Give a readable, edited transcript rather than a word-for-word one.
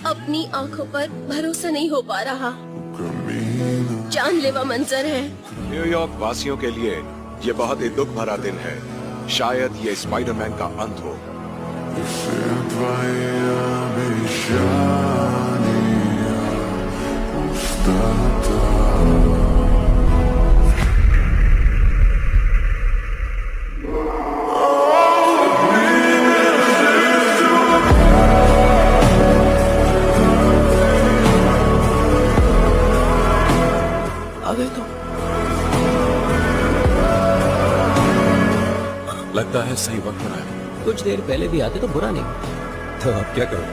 अपनी आंखों पर भरोसा नहीं हो पा रहा। जानलेवा मंजर है। न्यूयॉर्क वासियों के लिए ये बहुत ही दुख भरा दिन है। शायद ये स्पाइडरमैन का अंत हो। आ गए तो लगता है सही वक्त पर आए। कुछ देर पहले भी आते तो बुरा नहीं। तो अब क्या करो?